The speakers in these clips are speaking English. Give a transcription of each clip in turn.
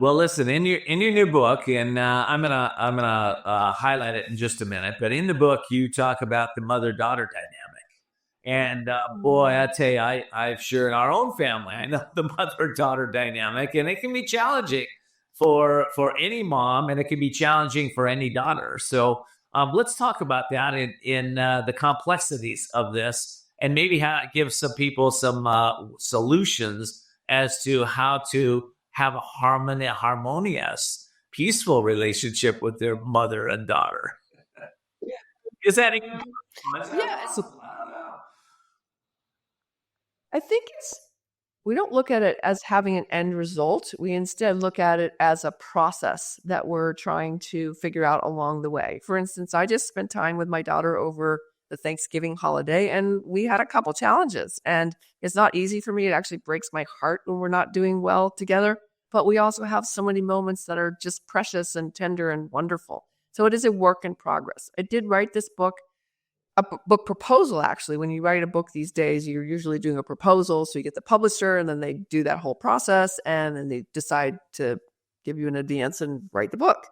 Well, listen, in your new book, and I'm gonna highlight it in just a minute. But in the book, you talk about the mother-daughter dynamic, and boy, I tell you, I've sure in our own family, I know the mother-daughter dynamic, and it can be challenging for any mom, and it can be challenging for any daughter. So let's talk about that in the complexities of this, and maybe give some people some solutions as to how to have a harmonious, peaceful relationship with their mother and daughter. Is that Yeah, possible? I think we don't look at it as having an end result. We instead look at it as a process that we're trying to figure out along the way. For instance, I just spent time with my daughter over the Thanksgiving holiday, and we had a couple challenges. And it's not easy for me. It actually breaks my heart when we're not doing well together. But we also have so many moments that are just precious and tender and wonderful. So it is a work in progress. I did write this book, book proposal. Actually, when you write a book these days, you're usually doing a proposal, so you get the publisher and then they do that whole process and then they decide to give you an advance and write the book.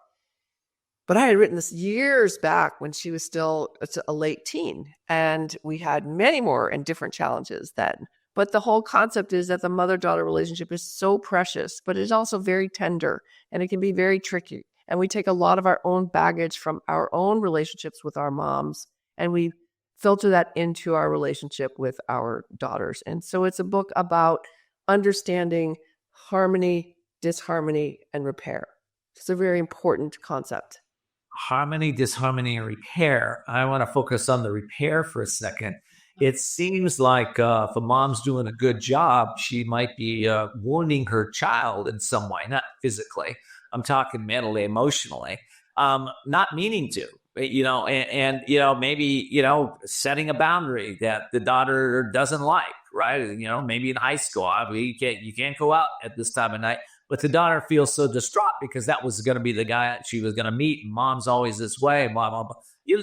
But I had written this years back when she was still a late teen, and we had many more and different challenges then. But the whole concept is that the mother-daughter relationship is so precious, but it's also very tender, and it can be very tricky. And we take a lot of our own baggage from our own relationships with our moms, and we filter that into our relationship with our daughters. And so it's a book about understanding harmony, disharmony, and repair. It's a very important concept. Harmony, disharmony, and repair. I want to focus on the repair for a second. It seems like if a mom's doing a good job, she might be wounding her child in some way, not physically. I'm talking mentally, emotionally, not meaning to, maybe, setting a boundary that the daughter doesn't like, right? Maybe in high school, you can't go out at this time of night. But the daughter feels so distraught because that was going to be the guy she was going to meet. And mom's always this way, blah, blah, blah.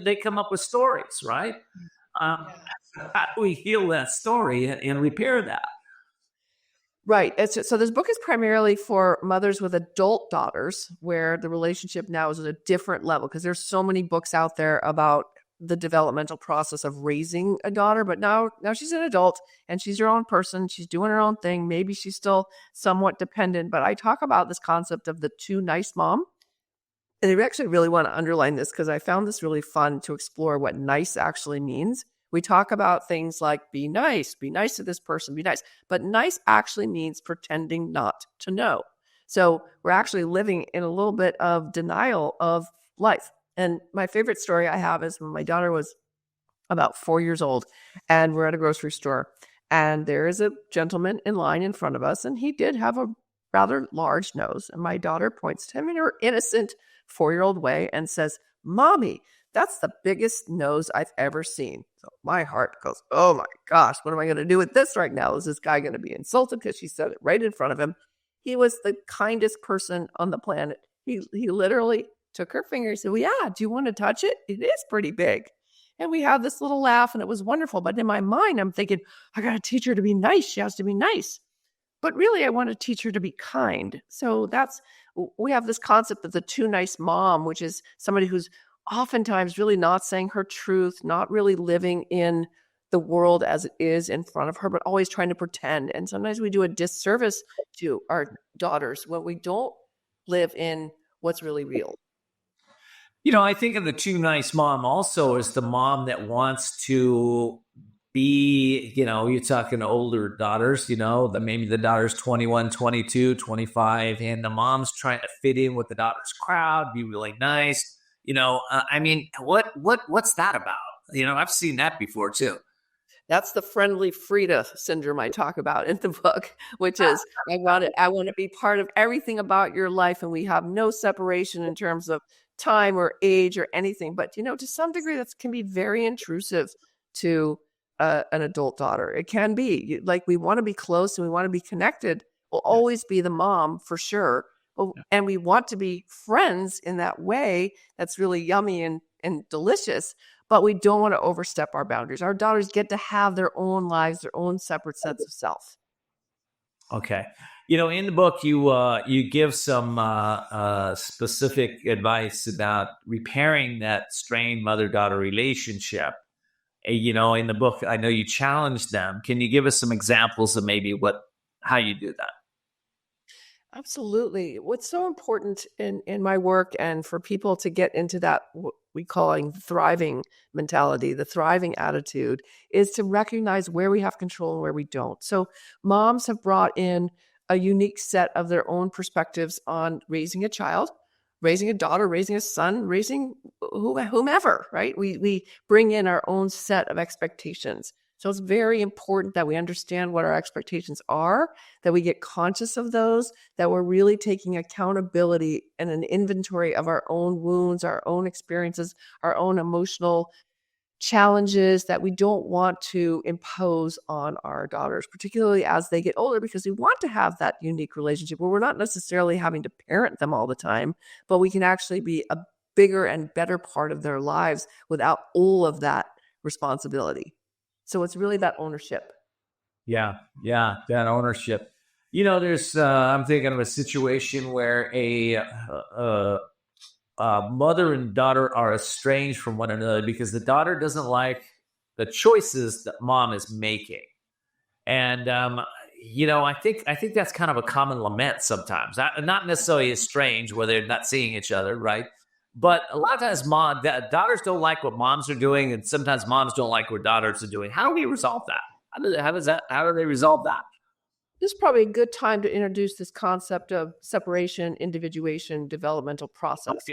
They come up with stories, right? Um, how do we heal that story and repair that? Right. So this book is primarily for mothers with adult daughters, where the relationship now is at a different level, because there's so many books out there about the developmental process of raising a daughter. But now she's an adult and she's her own person. She's doing her own thing. Maybe she's still somewhat dependent. But I talk about this concept of the too nice mom. And I actually really want to underline this because I found this really fun to explore what nice actually means. We talk about things like be nice to this person, be nice. But nice actually means pretending not to know. So we're actually living in a little bit of denial of life. And my favorite story I have is when my daughter was about 4 years old and we're at a grocery store and there is a gentleman in line in front of us, and he did have a rather large nose. And my daughter points to him in her innocent 4-year-old way and says, "Mommy, that's the biggest nose I've ever seen." So my heart goes, oh my gosh, what am I going to do with this right now? Is this guy going to be insulted because she said it right in front of him? He was the kindest person on the planet. He literally took her finger and said, "Well, yeah, do you want to touch it? It is pretty big." And we had this little laugh and it was wonderful. But in my mind, I'm thinking, I got to teach her to be nice. She has to be nice. But really, I want to teach her to be kind. So we have this concept of the too nice mom, which is somebody who's oftentimes really not saying her truth, not really living in the world as it is in front of her, but always trying to pretend. And sometimes we do a disservice to our daughters when we don't live in what's really real. I think of the too nice mom also as the mom that wants to be, you're talking older daughters, maybe the daughter's 21, 22, 25, and the mom's trying to fit in with the daughter's crowd, be really nice. What's that about? I've seen that before too. That's the friendly Frida syndrome I talk about in the book, which is I want to be part of everything about your life, and we have no separation in terms of time or age or anything. But to some degree, that can be very intrusive to an adult daughter. It can be like we want to be close and we want to be connected. We'll always be the mom for sure. And we want to be friends in that way that's really yummy and delicious, but we don't want to overstep our boundaries. Our daughters get to have their own lives, their own separate sense of self. Okay. In the book, you give some specific advice about repairing that strained mother-daughter relationship. In the book, I know you challenged them. Can you give us some examples of maybe how you do that? Absolutely. What's so important in my work and for people to get into that, what we calling thriving mentality, the thriving attitude, is to recognize where we have control and where we don't. So moms have brought in a unique set of their own perspectives on raising a child, raising a daughter, raising a son, raising whomever, right? We bring in our own set of expectations. So it's very important that we understand what our expectations are, that we get conscious of those, that we're really taking accountability and an inventory of our own wounds, our own experiences, our own emotional challenges that we don't want to impose on our daughters, particularly as they get older, because we want to have that unique relationship where we're not necessarily having to parent them all the time, but we can actually be a bigger and better part of their lives without all of that responsibility. So it's really that ownership. Yeah, that ownership. There's I'm thinking of a situation where a mother and daughter are estranged from one another because the daughter doesn't like the choices that mom is making, and I think that's kind of a common lament sometimes. Not necessarily estranged where they're not seeing each other, right? But a lot of times, daughters don't like what moms are doing, and sometimes moms don't like what daughters are doing. How do we resolve that? How do they resolve that? This is probably a good time to introduce this concept of separation, individuation, developmental process.